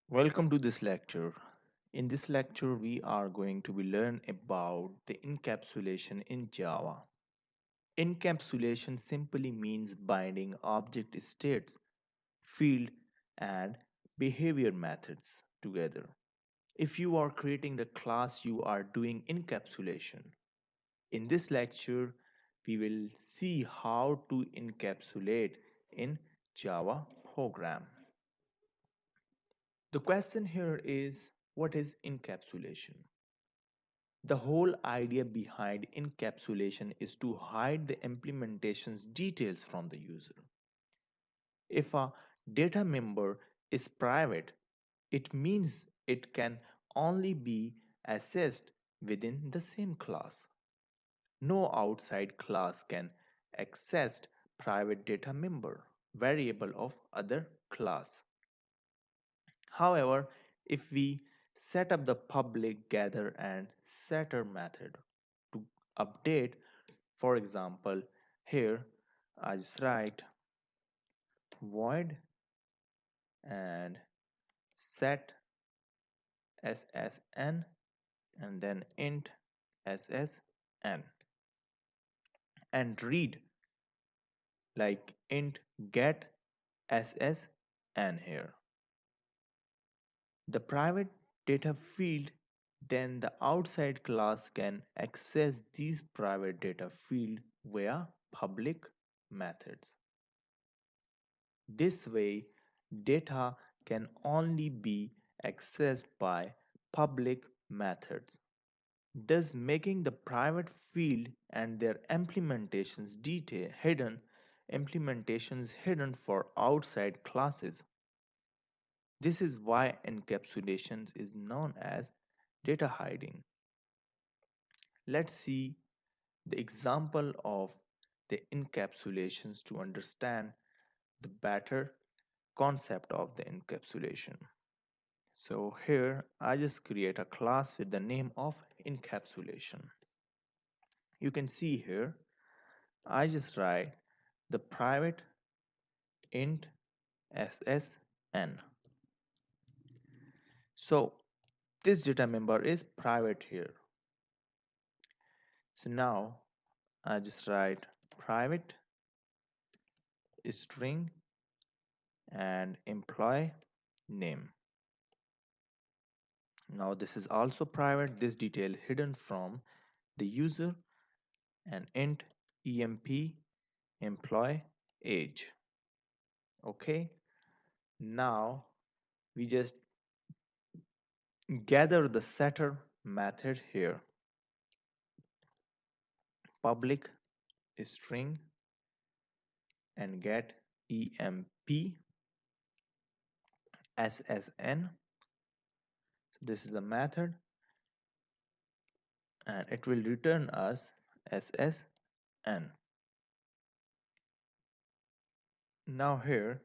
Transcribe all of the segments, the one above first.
Welcome to this lecture. In this lecture, we are going to be learn about the encapsulation in Java. Encapsulation simply means binding object states, field, and behavior methods together. If you are creating the class, you are doing encapsulation. In this lecture, we will see how to encapsulate in Java program. The question here is, what is encapsulation? The whole idea behind encapsulation is to hide the implementation's details from the user. If a data member is private, it means it can only be accessed within the same class. No outside class can access private data member variable of other class. However, if we set up the public gather and setter method to update, for example, here I just write void and set ssn and then int ssn and read like int get ssn here. The private data field, then the outside class can access these private data field via public methods. This way, data can only be accessed by public methods, thus making the private field and their implementations hidden for outside classes. This is why encapsulation is known as data hiding. Let's see the example of the encapsulations to understand the better concept of the encapsulation. So here I just create a class with the name of encapsulation. You can see here I just write the private int ssn. So this data member is private here. So now I just write private string and employee name. Now this is also private, this detail hidden from the user, and int emp employee age. Okay, now we just gather the setter method here, public string and get emp ssn. This is the method and it will return us ssn. Now here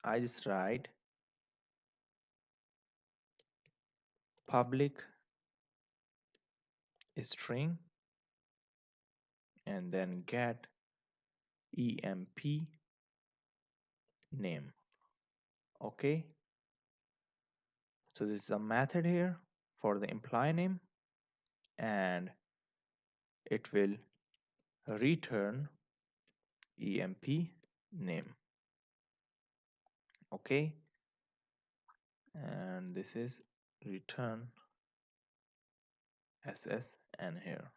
I just write public string and then get emp name. Okay, so this is a method here for the employee name and it will return emp name. Okay, and this is return ssn here.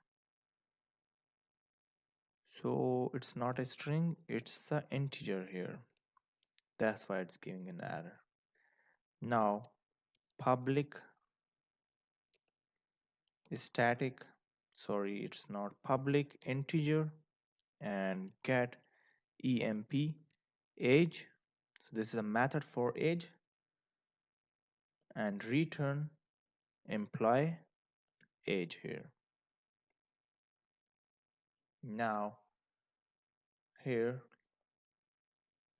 So it's not a string, it's an integer here. That's why it's giving an error. Now public static, sorry, it's not public integer and get emp age. So this is a method for age and return employee age here. Now here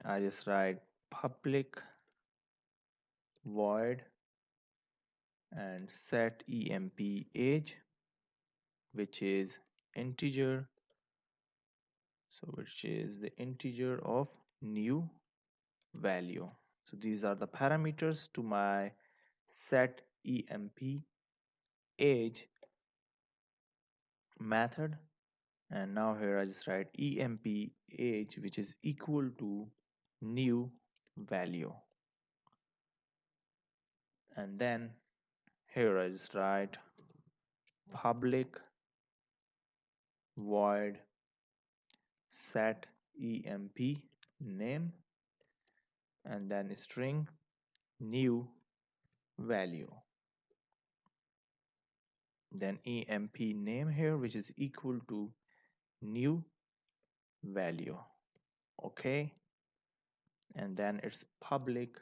I just write public void and set emp age, which is integer, so which is the integer of new value. So these are the parameters to my set emp age method. And now here I just write emp age, which is equal to new value. And then here I just write public void set emp name, and then string new value. Then emp name here, which is equal to new value. Okay. And then it's public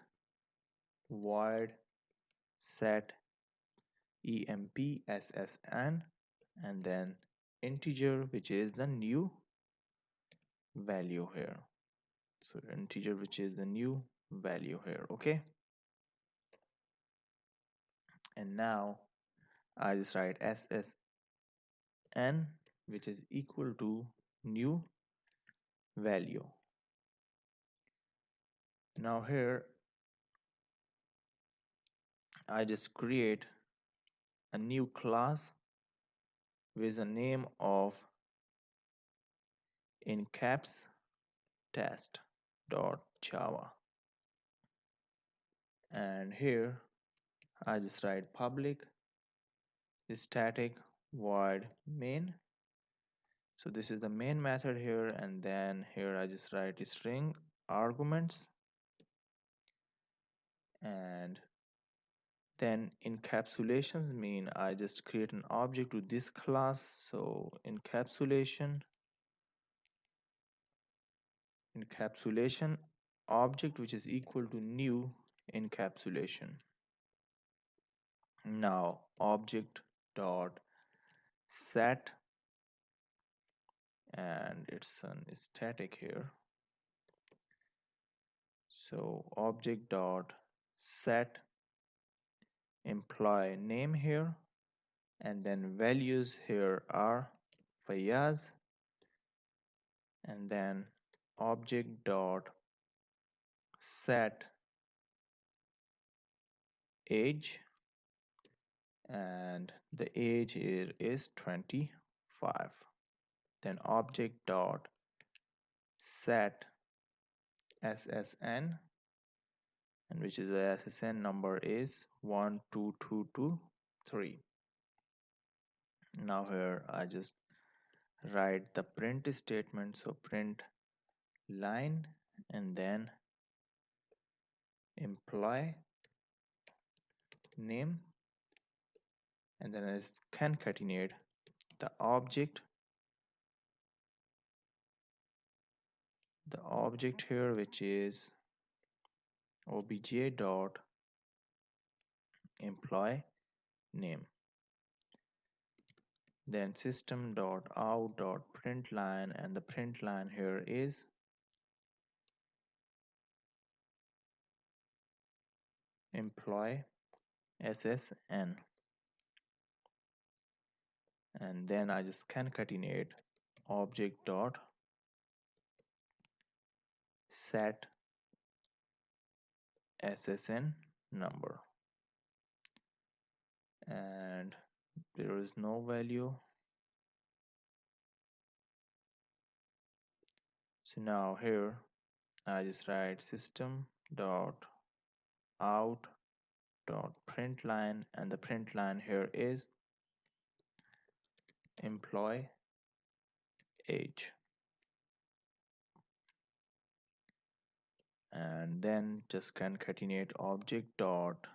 void set emp ssn, and then integer, which is the new value here. So integer, which is the new value here. Okay. And now I just write ssn, which is equal to new value. Now here I just create a new class with the name of Encaps test.java, and here I just write public static void main. So this is the main method here, and then here I just write string arguments, and then encapsulations mean I just create an object to this class. So encapsulation object, which is equal to new encapsulation. Now object dot set, and it's an static here. So object dot set employee name here, and then values here are Fayaz, and then object dot set age, and the age here is 25. Then object dot set ssn, and which is the ssn number is 12223. Now here I just write the print statement. So print line, and then employee name, and then I concatenate the object here, which is obj dot employee name, then system dot out dot print line, and the print line here is employee ssn, and then I just concatenate object dot set ssn number, and there is no value. So now here I just write system dot out dot print line, and the print line here is employee age, and then just concatenate object dot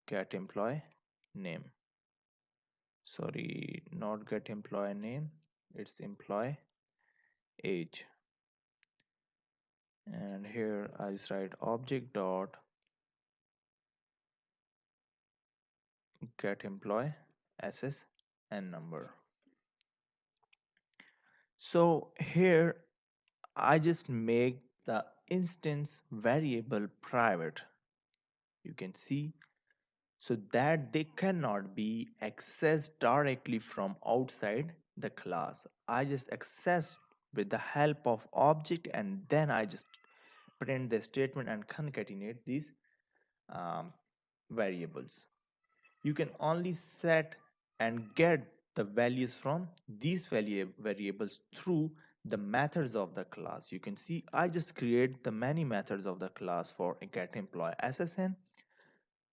get employee name. Sorry, not get employee name, it's employee age. And here I just write object dot get employee ssn number. So here I just make the instance variable private, you can see, so that they cannot be accessed directly from outside the class. I just access with the help of object, and then I just print the statement and concatenate these um, variables. You can only set and get the values from these variables through the methods of the class. You can see I just create the many methods of the class for get employee SSN,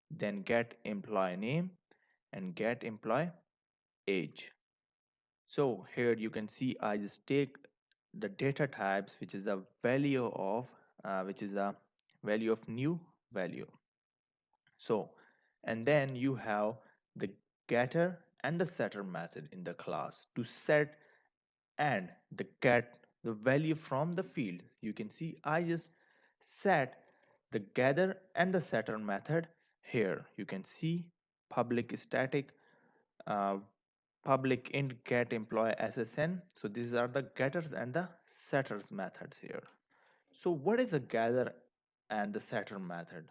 then get employee name, and get employee age. So here you can see I just take the data types, which is a value of which is a value of new value. So, and then you have the getter and the setter method in the class to set and the get the value from the field. You can see I just set the gather and the setter method here. You can see public static uh, public int get employee ssn. So these are the getters and the setters methods here. So what is a gather and the setter method?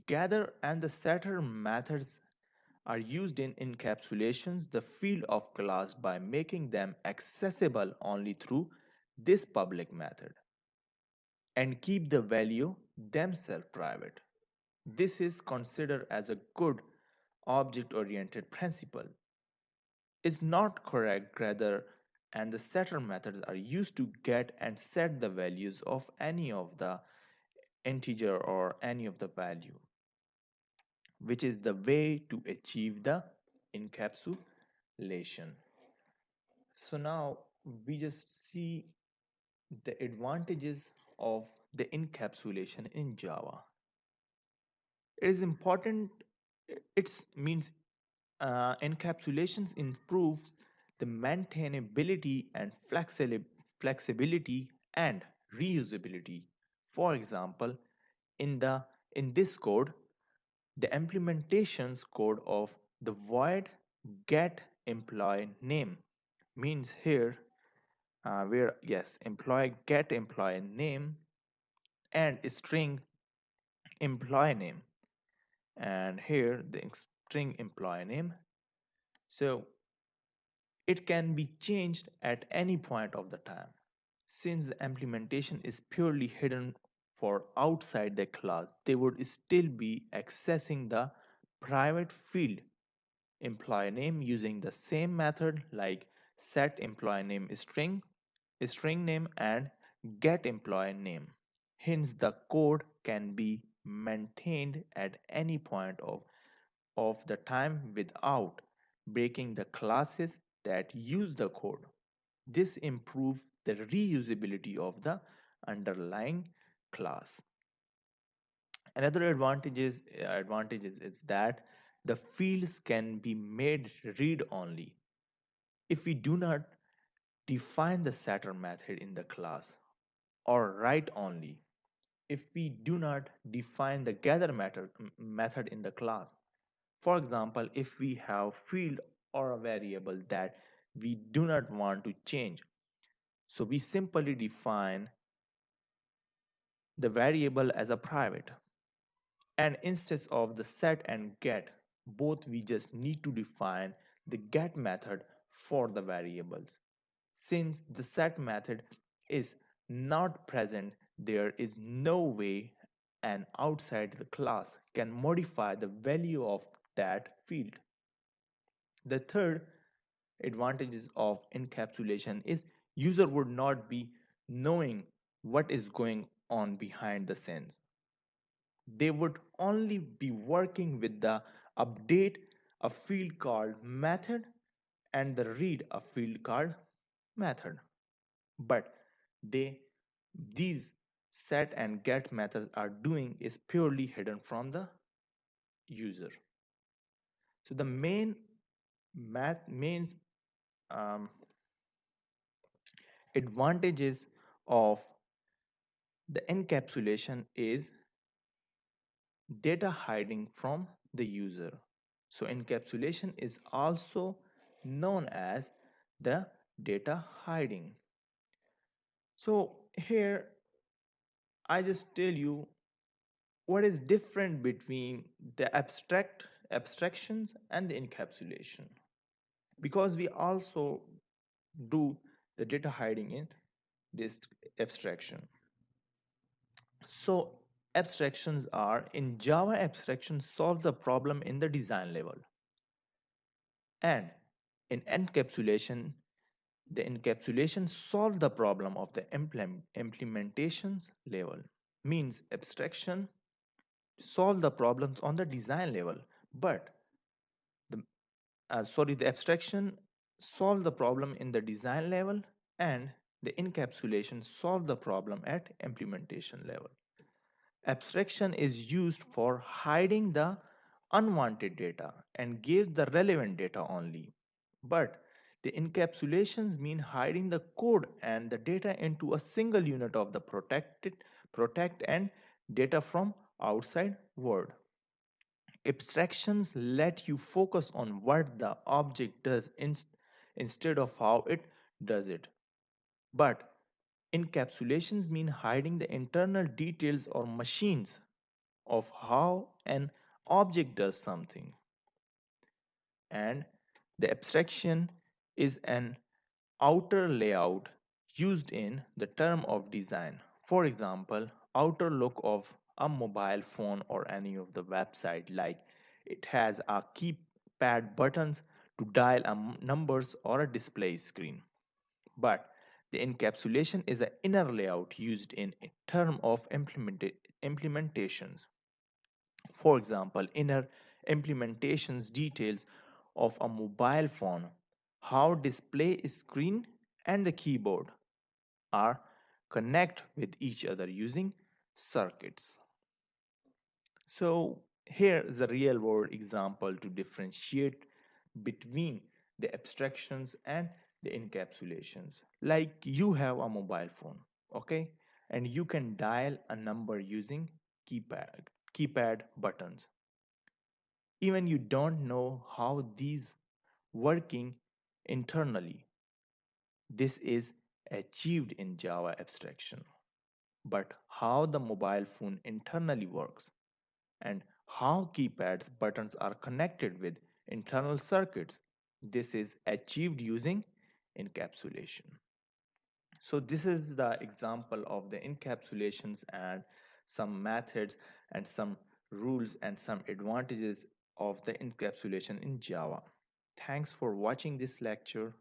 Gather and the setter methods are used in encapsulations the field of class by making them accessible only through this public method and keep the value themselves private. This is considered as a good object-oriented principle. It's not correct rather and the setter methods are used to get and set the values of any of the integer or any of the value, which is the way to achieve the encapsulation. So now we just see the advantages of the encapsulation in Java. It is important, it means encapsulations improves the maintainability and flexibility and reusability. For example, in the in this code, the implementations code of the void get employee name means here where yes employee get employee name and string employee name, and here the string employee name. So it can be changed at any point of the time. Since the implementation is purely hidden for outside the class, they would still be accessing the private field employee name using the same method like set employee name string name and get employee name. Hence the code can be maintained at any point of the time without breaking the classes that use the code. This improves the reusability of the underlying class. Another advantages is that the fields can be made read only. If we do not define the setter method in the class, or write only if we do not define the gather method in the class. For example, if we have field or a variable that we do not want to change, so we simply define the variable as a private. And instead of the set and get, both we just need to define the get method for the variables. Since the set method is not present, there is no way an outside the class can modify the value of that field. The third advantages of encapsulation is user would not be knowing what is going on behind the scenes. They would only be working with the update a field called method and the read a field called method. But they these set and get methods are doing is purely hidden from the user. So the main um, advantages of the encapsulation is data hiding from the user. So encapsulation is also known as the data hiding. So here I just tell you what is different between the abstractions and the encapsulation, because we also do the data hiding in this abstraction. So abstractions are in Java, abstractions solve the problem in the design level, and in encapsulation, the encapsulation solve the problem of the implementations level. Means abstraction solve the problems on the design level, but the the abstraction solve the problem in the design level, and the encapsulation solve the problem at implementation level. Abstraction is used for hiding the unwanted data and gives the relevant data only. But the encapsulations mean hiding the code and the data into a single unit of the protect and data from outside world. Abstractions let you focus on what the object does instead of how it does it. But encapsulations mean hiding the internal details or machines of how an object does something. And the abstraction is an outer layout used in the term of design. For example, outer look of a mobile phone or any of the website, like it has a keypad buttons to dial numbers or a display screen. But the encapsulation is an inner layout used in a term of implementations. For example, inner implementations details of a mobile phone, how display screen and the keyboard are connect with each other using circuits. So here is a real world example to differentiate between the abstractions and the encapsulations. Like you have a mobile phone, okay? And you can dial a number using keypad buttons. Even you don't know how these working internally. This is achieved in Java abstraction. But how the mobile phone internally works and how keypads buttons are connected with internal circuits, this is achieved using encapsulation. So this is the example of the encapsulations and some methods and some rules and some advantages of the encapsulation in Java. Thanks for watching this lecture.